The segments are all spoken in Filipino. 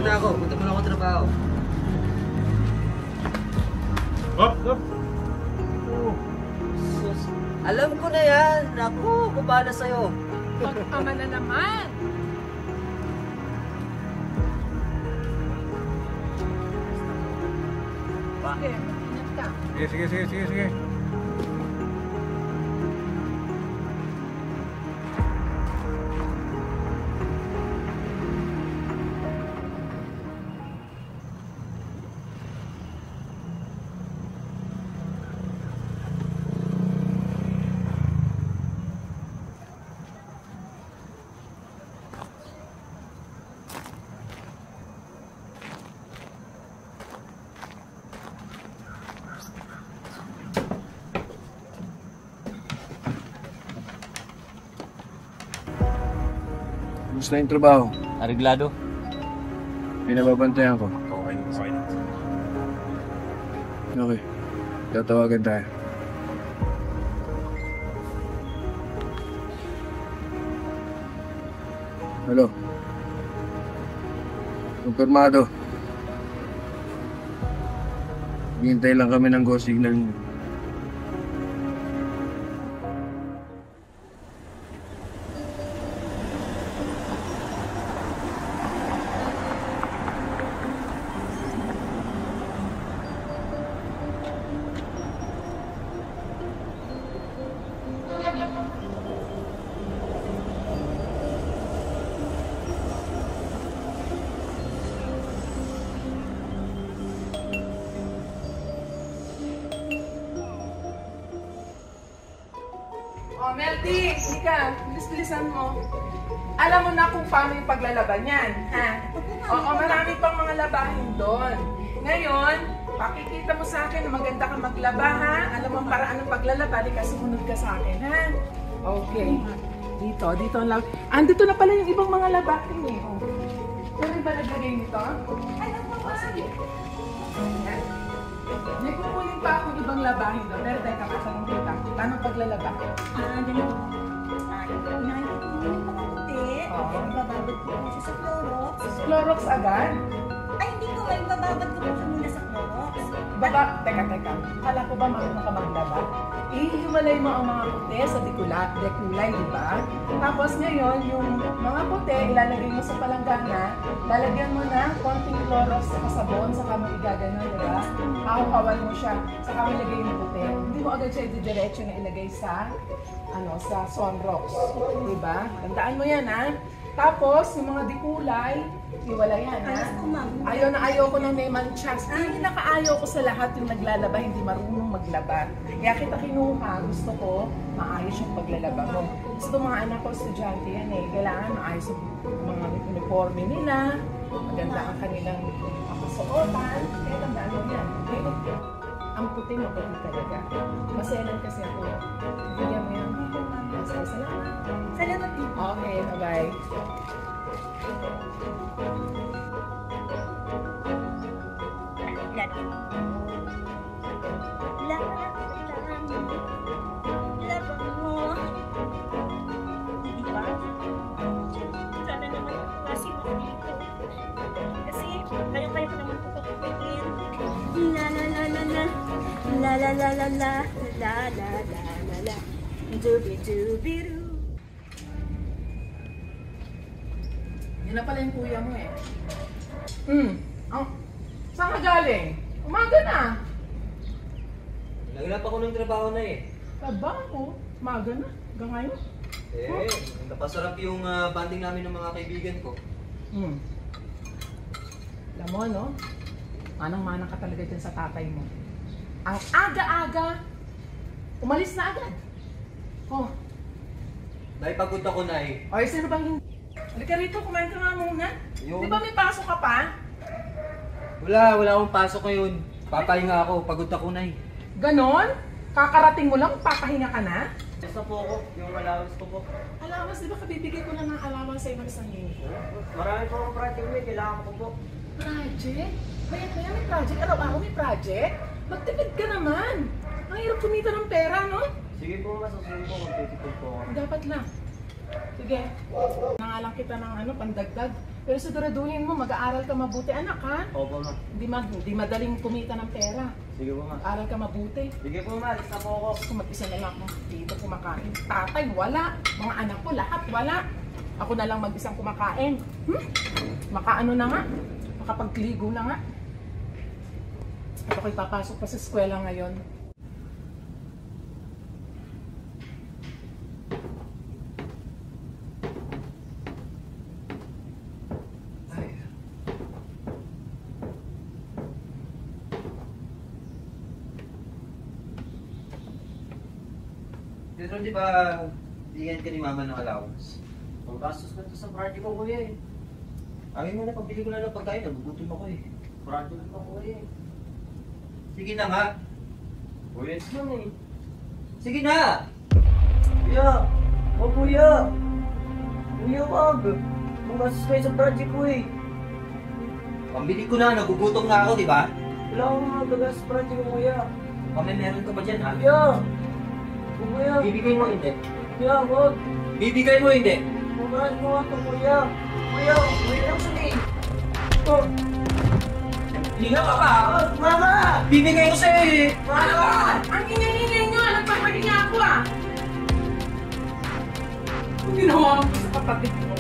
Na ako, punta mo na ako trabaho. Hop, hop. Sus, alam ko na yan. Naku, kumana sa'yo. Pag-ama na naman. Sige, ingat ka. Sige. Gusto na yung trabaho. Areglado. Pinababantayan ko. Okay. Okay. Tatawagan tayo. Hello. Kumpirmado. Hihintay lang kami ng go signal niyo. Oh, Melty, Mika, bilis-bilisan mo. Alam mo na kung paano yung paglalaban yan, ha? Oo, marami pang mga labahin doon. Ngayon, pakikita mo sa akin na maganda ka maglaba, ha? Alam mo ang paraan ng paglalaba, di ka sumunod ka sa akin, ha? Okay. Dito ang lab. Andito na pala yung ibang mga labahin, eh. Oh. Pwede ba naglagay nito? Oh, sige. Ayan. May kukunin pa akong ibang labahin doon. Pero teka, katanong kita. Paano paglalaba? Ganito. Inahin ko yung mga puti. Ibababad ko po siya sa Clorox. Clorox agad? Ay, hindi ko. Ibababad ko po siya muna sa Clorox. Teka. Kala ko ba marunong ka maglaba? Ihiwalay mo ang mga puti sa dekulay, di ba? Tapos ngayon, yung mga puti, ilalagay mo sa palanggana, lalagyan mo na konting Clorox sa sabon, saka mo igaganon, di ba? Hawakan mo siya, saka mo ilagay yung puti. Hindi mo agad siya didiretso na ilagay sa Sunrox, di ba? Tandaan mo yan, ha? Tapos, yung mga dikulay, iwala yan, ha? Ayaw ko ng may manchas. Pinakaayaw ko sa lahat yung naglalaba, hindi marunong maglaba. Kaya kita kinuha, gusto ko maayos yung paglalaba mo. Gusto mga anak ko, estudyante yan eh. Kailangan maayos yung mga uniforme nila, maganda ang kanilang kasuotan. Kaya tandaan mo yan. Okay? Ang puti mo puti talaga. Maselan kasi ako. Bigyan mo yan. Salamat. Salamat din. Okay, bye-bye. Laban mo. Di ba? Sana naman kasi mo dito. Kasi kaya ko naman pupukutin. La. Dubi-dubi-du. Yan na pala yung kuya mo eh. Saan ka galing? Umaga na. Naghanap ako ng trabaho na eh. Trabaho? Umaga na. Hanggang ngayon. Napasarap yung banding namin ng mga kaibigan ko. Alam mo, no? Manang-manang ka talaga dyan sa tatay mo. Ang aga-aga, umalis na agad. Oh, Nay, pagod ako, Nay. ay, sino bang hindi? Halika rito, kumain ka nga muna. Ayun. Di ba may pasok ka pa? Wala akong pasok ngayon. Papahinga ako, pagod ako, Nay. Ganon? Kakarating mo lang, papahinga ka na? Basta po ako, yung allowance ko po. Allowance, di ba kabibigay ko na ng allowance sa ibang isang linggo? Marami po akong project, May. Kailangan ko po. Project? Kaya may project? Araw-araw may project? Magtipid ka naman. Ang hirap kumita ng pera, no? Sige po, masusunod po. Magtitipid po ako. Dapat lang. Sige. Nangalang kita ng pandagdag. Pero siguraduhin mo, mag-aaral ka mabuti, anak, ha? Opo, Ma. Hindi madaling kumita ng pera. Sige po, Ma. Mag-aaral ka mabuti. Sige po, Ma. Alis na po ako. Kung mag-isa na lang ako dito kumakain. Tatay, wala. Mga anak ko, lahat wala. Ako na lang mag-isang kumakain. Makaano na nga. Makapagligo na nga. At ako'y papasok pa sa eskwela ngayon. Pero di ba, bigyan ka ni Mama ng allowance? Ang gastos na to sa party ko, kuya eh. Amin mo na, pabili ko na ng pagkain. Nagugutom ako eh. Party na ako eh. Sige na nga. Kuya, ito lang eh. Sige na! Kuya! O kuya! Kuya, wag! Ang gastos kayo sa project ko eh. Pambili ko na, nagugutom na ako, di ba? Wala akong mga gagas sa project ko, kuya. Kami meron ka ba dyan, ha? Kuya! Kuya! Bibigay mo hindi? Kuya, wag! Bibigay mo hindi? Kumahan mo ako, kuya! Kuya! Kuya lang sabihin! Oh! Hinga ka pa! Mama! Bibigay ko sa'yo eh! Mama! Ang ingay-ingay nyo! Nagpapahinga ako ah! Kung ginawa mo sa kapatid mo,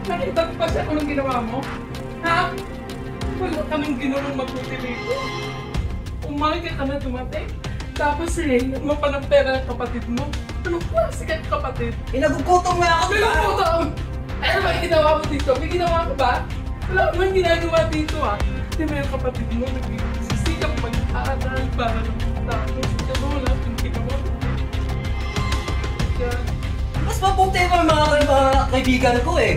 nakita ko pa siya kung anong ginawa mo? Ha? Wala ka nang ginawang mabuti dito. Umaga ka na dumating. Tapos mo pa ng pera ng kapatid mo. Anong klase ka kapatid? Inagugutom nga ako! Nagugutom! Ano ba yung ginawa mo dito? May ginawa ko ba? Wala ko man ginagawa dito ah. Di ba yung kapatid mo nagsisikap mag-aaral para lang tapos ito mo wala kang ginawa. Kaya, Mas mabuti pa ang mga kaibigan ko eh.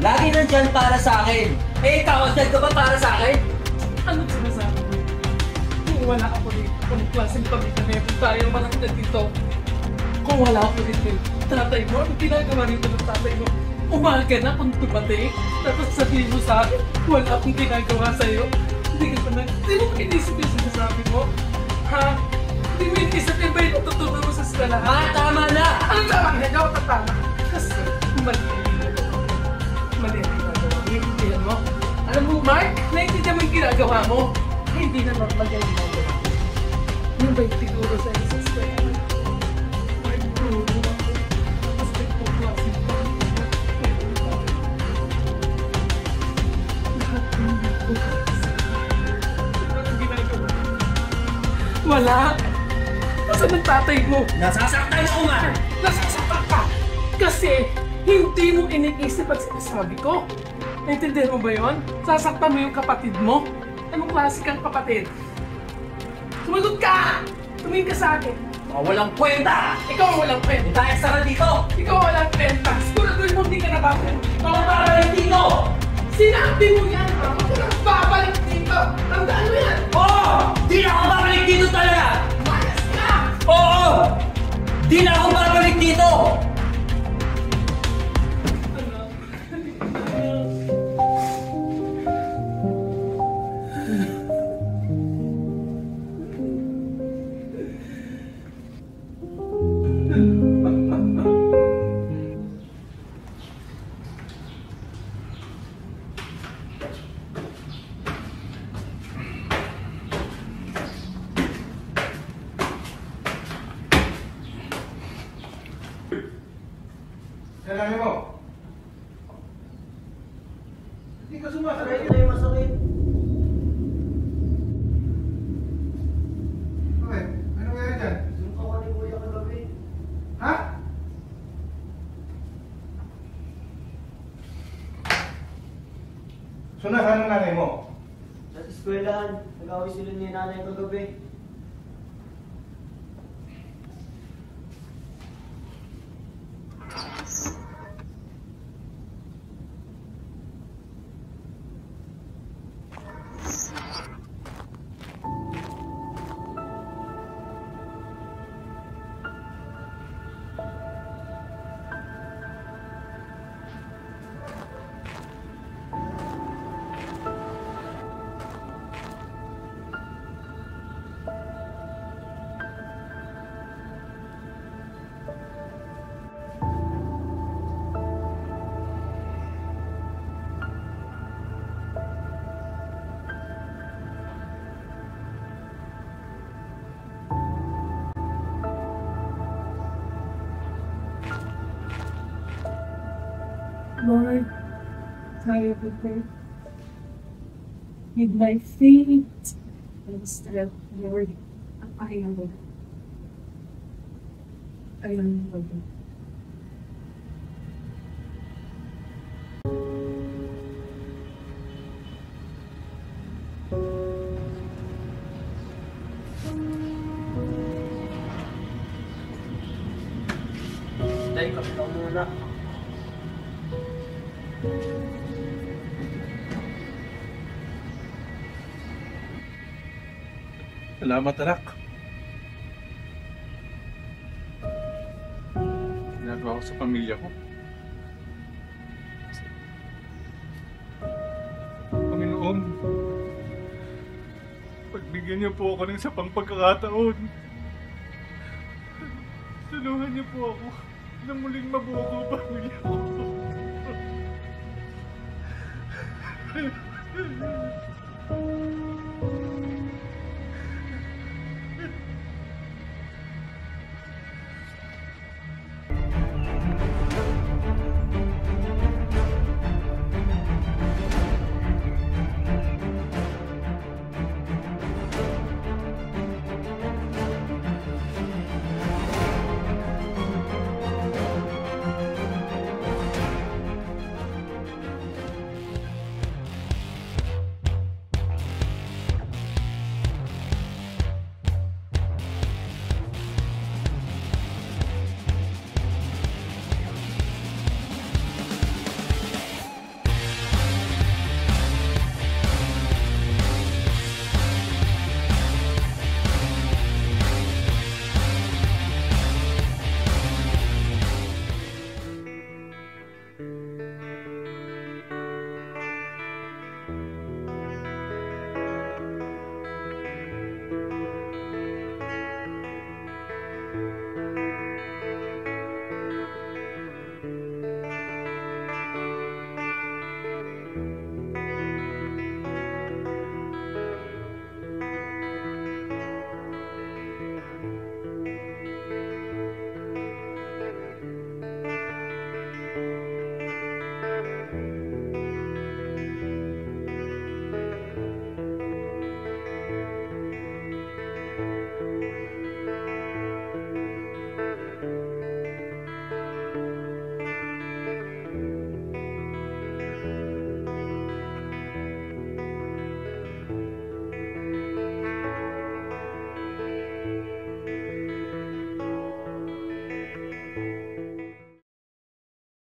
Lagi nandyan para sa akin. Eh, ikaw, andyan ka ba para sa akin? ano sinasabi mo? Kung wala ako dito, kung klaseng pamilya na yung tayo malaki dito. Kung wala ako dito, tatay mo, anong ginagawa rito ng tatay mo? Umaga na kung tumating, tapos sabihin mo sa akin, wala akong ginagawa sa'yo. Hindi ka pa hindi mo inisip yung sinasabi mo? Ha? Hindi mo inisip yung ba yung natutunan mo sa eskwela? Tama na! Ano tama? Hindi ako tatama. Kasi mali yung ginagawa mo. Mali yung ginagawa mo. Naiintindihan mo? Alam mo, Mark, naiintindihan mo yung ginagawa mo. Hindi na normal yung ginagawa mo. Yung ba yung tinuro sa'yo sa eskwela? Mark, tinuro ako. Kasi nagpuklasin pa. Lahat yung nagpuklasin. Anong ginagawa mo? Wala. Nasaan ang tatay mo? Nasasaktan ako nga! Nasasaktan ka! Kasi hindi mo iniisip ang sinasabi ko. Naintindihan mo ba yun? Sasaktan mo yung kapatid mo? Anong klase kang kapatid? Sumagot ka! Tumingin ka sa akin. Mga walang kwenta! Ikaw ang walang kwenta. Dahil sa ka dito! Ikaw ang walang kwenta. Siguraduhin mo hindi ka nababalik. Ikaw ang babalik dito! Sinabi mo yan ha? Huwag ka nang babalik dito. Tandaan mo yan. Oo! Di na ako babalik dito talaga! Mayas ka! Oo! Di na ako babalik dito! Kailangan mo. Hindi ka sumasagot. Ito yung masakit. Okay, ano nangyari dyan? Yung kawan ni Kuya kagabi. Ha? So, nasaan ang nanay mo? Sa eskwelahan, nag-away sila ni nanay kagabi. Lord, tayo today. With my faith and strength, Lord, ang ayaw mo. Ayaw mo, Lord. Dahil kami lang muna. Salamat, anak. Ginagawa ko sa pamilya ko. Panginoon, pagbigyan niyo po ako ng isa pang pagkakataon. Tulungan niyo po ako na muling mabuo ko ang pamilya ko.